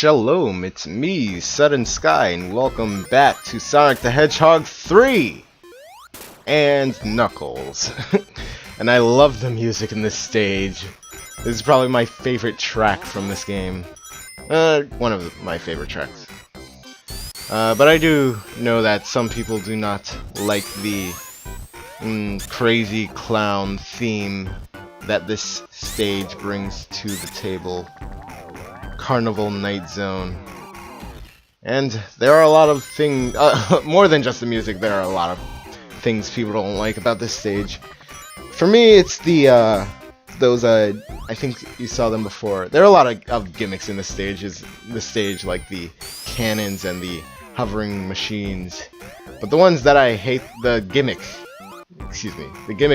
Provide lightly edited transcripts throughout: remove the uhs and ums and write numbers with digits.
Shalom, it's me, Sudden Skye, and welcome back to Sonic the Hedgehog 3! And Knuckles. And I love the music in this stage. This is probably my favorite track from this game. One of my favorite tracks. But I do know that some people do not like the crazy clown theme that this stage brings to the table. Carnival Night Zone. And there are a lot of things, more than just the music, there are a lot of things people don't like about this stage. For me, it's the, I think you saw them before. There are a lot of gimmicks in this stage, like the cannons and the hovering machines. But the ones that I hate, the gimmick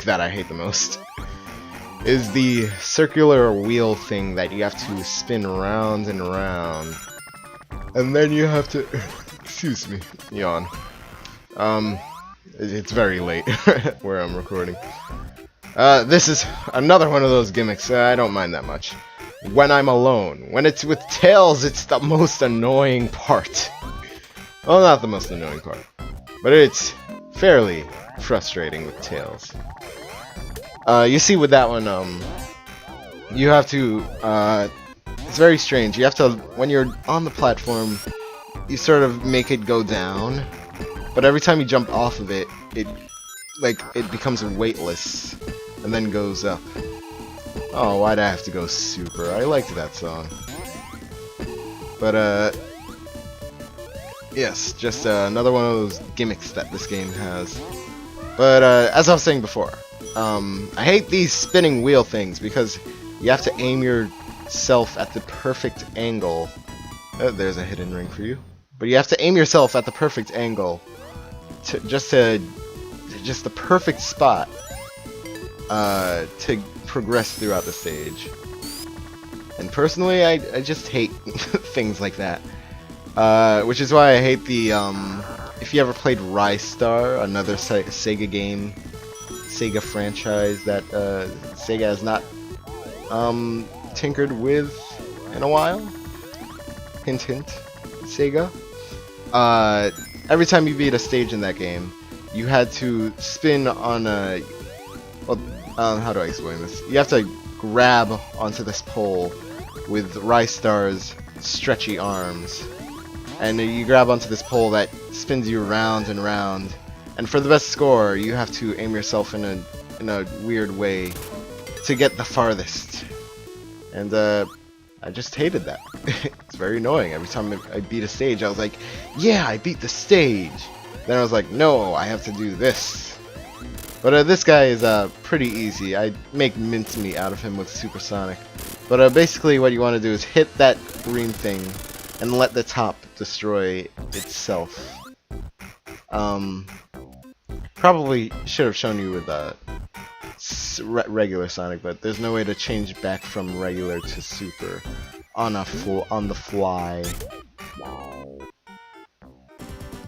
that I hate the most is the circular wheel thing that you have to spin round and round. And then you have to, excuse me, yawn. It's very late where I'm recording. This is another one of those gimmicks. I don't mind that much. When I'm alone. When it's with Tails, it's the most annoying part. Well, not the most annoying part, but it's fairly frustrating with Tails. You see with that one, you have to, it's very strange. You have to, when you're on the platform, you sort of make it go down, but every time you jump off of it, it becomes weightless, and then goes up. Oh, why'd I have to go super? I liked that song. But, yes, just another one of those gimmicks that this game has. But, as I was saying before, I hate these spinning wheel things because you have to aim yourself at the perfect angle. There's a hidden ring for you. But you have to aim yourself at the perfect angle to just the perfect spot to progress throughout the stage. And personally, I just hate things like that. Which is why I hate the if you ever played Rise Star, another Sega game, Sega franchise that Sega has not tinkered with in a while. Hint hint, Sega. Every time you beat a stage in that game, you had to spin on a, well, how do I explain this? You have to grab onto this pole with Rise Star's stretchy arms, and you grab onto this pole that spins you round and round. And for the best score, you have to aim yourself in a weird way to get the farthest. And I just hated that. It's very annoying. Every time I beat a stage, I was like, yeah, I beat the stage. Then I was like, no, I have to do this. But this guy is pretty easy. I make mincemeat out of him with Supersonic. But basically what you want to do is hit that green thing and let the top destroy itself. Probably should have shown you with regular Sonic, but there's no way to change back from regular to super on the fly.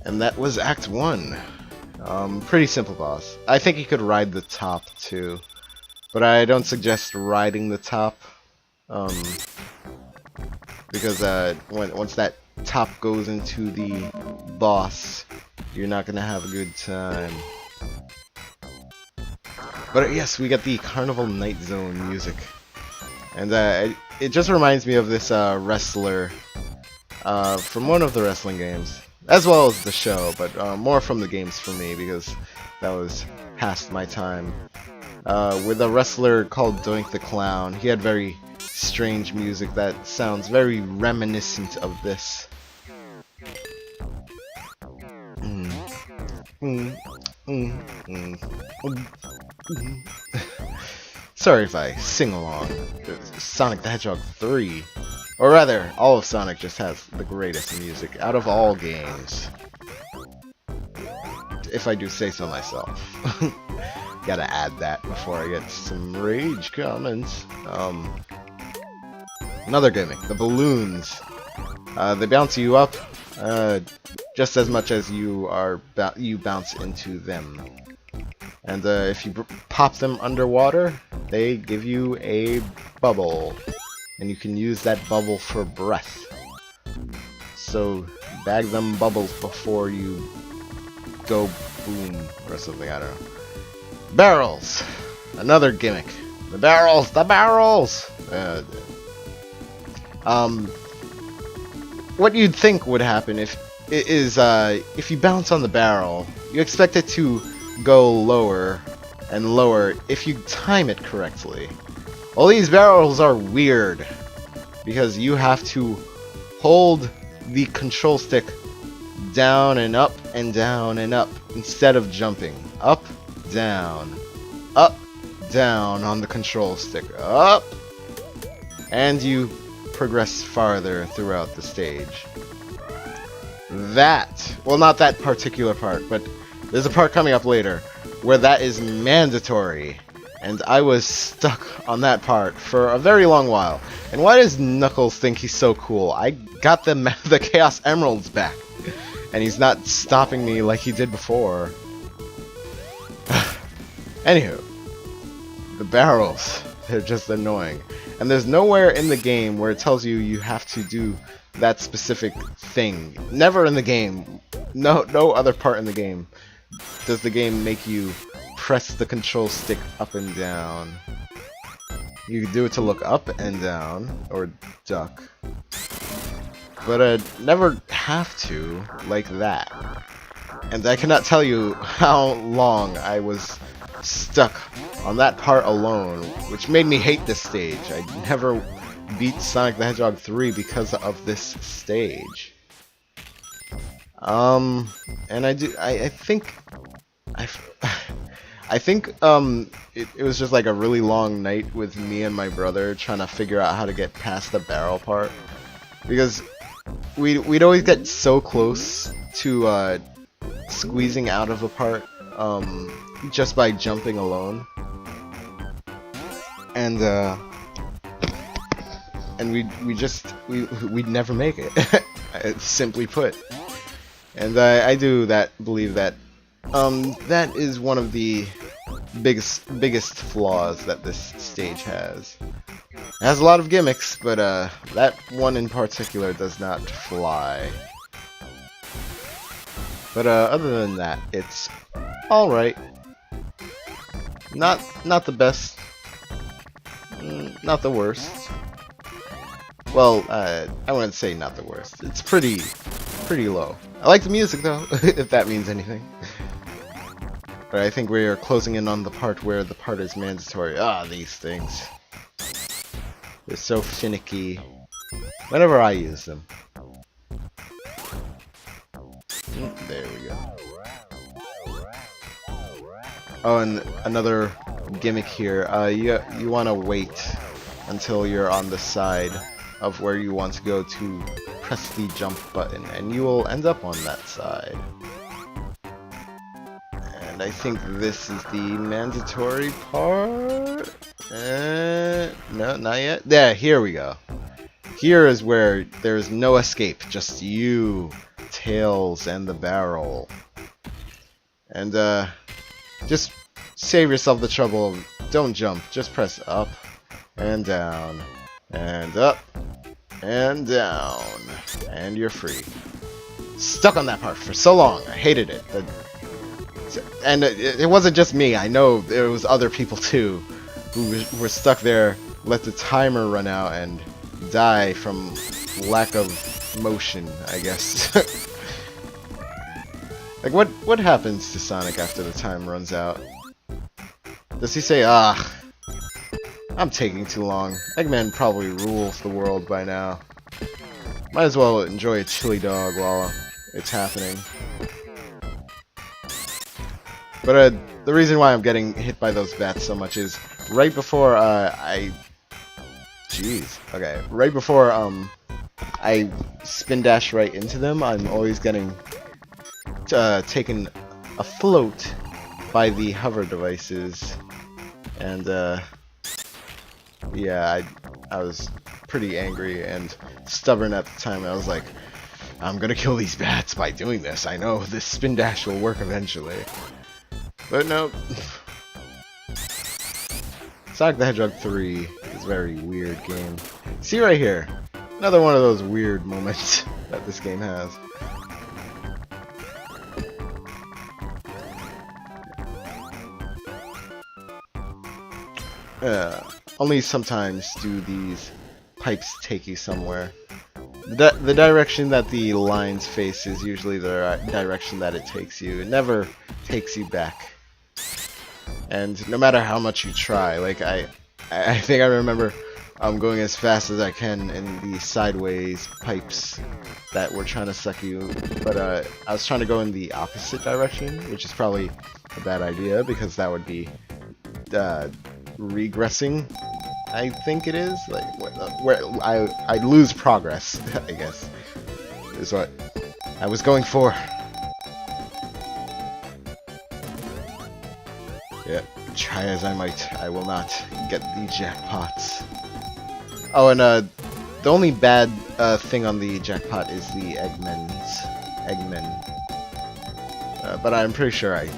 And that was Act 1. Pretty simple boss. I think you could ride the top too, but I don't suggest riding the top, because once that top goes into the boss, you're not gonna have a good time. But yes, we got the Carnival Night Zone music, and it just reminds me of this wrestler from one of the wrestling games, as well as the show, but more from the games for me because that was past my time. With a wrestler called Doink the Clown, he had very strange music that sounds very reminiscent of this. Sorry if I sing along. Sonic the Hedgehog 3, or rather, all of Sonic just has the greatest music out of all games, if I do say so myself. Gotta add that before I get some rage comments. Another gimmick, the balloons. They bounce you up just as much as you bounce into them. And if you pop them underwater, they give you a bubble. And you can use that bubble for breath. So bag them bubbles before you go boom or something, I don't know. Barrels! Another gimmick. The barrels! The barrels! What you'd think would happen if you bounce on the barrel, you expect it to go lower and lower if you time it correctly. All these barrels are weird because you have to hold the control stick down and up and down and up instead of jumping. Up, down on the control stick. Up! And you progress farther throughout the stage. Well, not that particular part, but there's a part coming up later where that is mandatory. And I was stuck on that part for a very long while. And why does Knuckles think he's so cool? I got the Chaos Emeralds back. And he's not stopping me like he did before. Anywho. The barrels. They're just annoying. And there's nowhere in the game where it tells you you have to do that specific thing. Never in the game. No other part in the game does the game make you press the control stick up and down. You can do it to look up and down, or duck. But never have to, like that. And I cannot tell you how long I was stuck on that part alone, which made me hate this stage. I never beat Sonic the Hedgehog 3 because of this stage. And I think it was just like a really long night with me and my brother trying to figure out how to get past the barrel part, because we'd always get so close to squeezing out of a part just by jumping alone, and we'd never make it. Simply put. And I do believe that that is one of the biggest flaws that this stage has. It has a lot of gimmicks, but that one in particular does not fly. But other than that, it's all right. Not the best. Not the worst. Well, I wouldn't say not the worst. It's pretty low. I like the music though, if that means anything. But I think we are closing in on the part where the part is mandatory. Ah, these things. They're so finicky. Whenever I use them. There we go. Oh, and another gimmick here. You want to wait until you're on the side of where you want to go to press the jump button, and you will end up on that side. And I think this is the mandatory part. No, not yet. There, here we go. Here is where there's no escape, just you, Tails, and the barrel. And just save yourself the trouble of don't jump, just press up and down and up and down, and you're free. Stuck on that part for so long. I hated it. And it wasn't just me. I know there was other people too who were stuck there, let the timer run out, and die from lack of motion, I guess. Like, what happens to Sonic after the time runs out? Does he say, "Ah, I'm taking too long"? Eggman probably rules the world by now. Might as well enjoy a chili dog while it's happening. But the reason why I'm getting hit by those bats so much is right before right before I spin dash right into them, I'm always getting taken afloat by the hover devices, and yeah, I was pretty angry and stubborn at the time. I was like, I'm gonna kill these bats by doing this. I know this spin dash will work eventually. But no. Sonic the Hedgehog 3 is a very weird game. See right here. Another one of those weird moments that this game has. Only sometimes do these pipes take you somewhere. The direction that the lines face is usually the direction that it takes you. It never takes you back. And no matter how much you try, like I think I remember going as fast as I can in the sideways pipes that were trying to suck you, but I was trying to go in the opposite direction, which is probably a bad idea because that would be regressing. I think it is like where I lose progress. I guess is what I was going for. Yeah, try as I might, I will not get the jackpots. Oh, and the only bad thing on the jackpot is the Eggmen. But I'm pretty sure I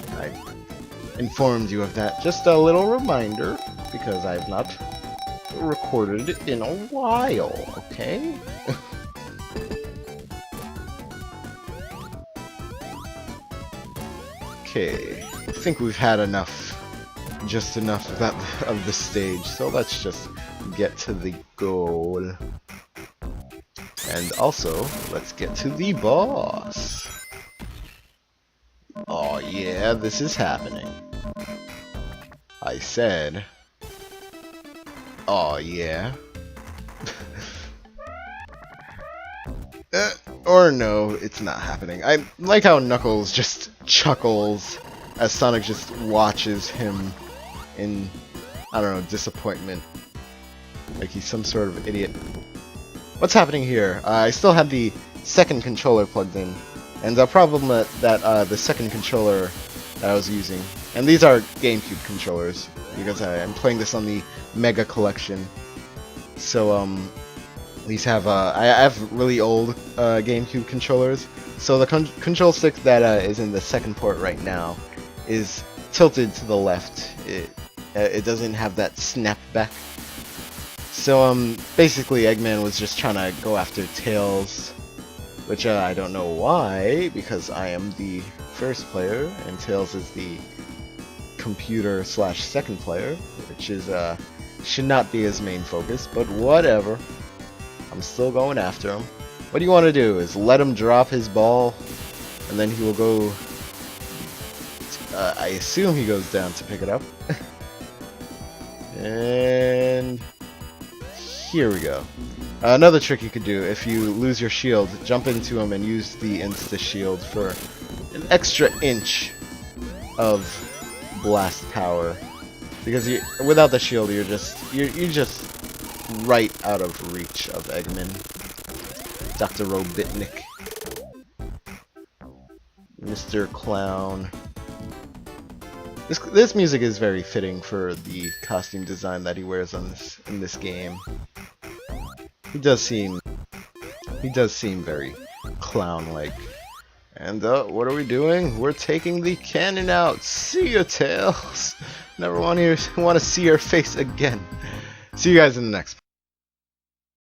informed you of that. Just a little reminder, because I have not recorded it in a while, okay? Okay, I think we've had enough. Just enough of that of the stage, so let's just get to the goal. And also, let's get to the boss. Oh yeah, this is happening. I said, oh yeah. Or no, it's not happening. I like how Knuckles just chuckles as Sonic just watches him in, I don't know, disappointment. Like he's some sort of idiot. What's happening here? I still have the second controller plugged in, and the problem that the second controller that I was using, and these are GameCube controllers, because I'm playing this on the Mega Collection. So these have I have really old GameCube controllers. So the control stick that is in the second port right now is tilted to the left. It doesn't have that snap back. So basically Eggman was just trying to go after Tails, which I don't know why, because I am the first player and Tails is the computer / second player, which is should not be his main focus, but whatever. I'm still going after him. What you want to do is let him drop his ball, and then he will go. I assume he goes down to pick it up. And here we go. Another trick you could do, if you lose your shield, jump into him and use the insta shield for an extra inch of blast power. Because without the shield, you're just right out of reach of Eggman. Dr. Robotnik, Mr. Clown. This music is very fitting for the costume design that he wears on in this game. He does seem very clown-like. And what are we doing? We're taking the cannon out. See ya, Tails. Never want to see your face again. See you guys in the next.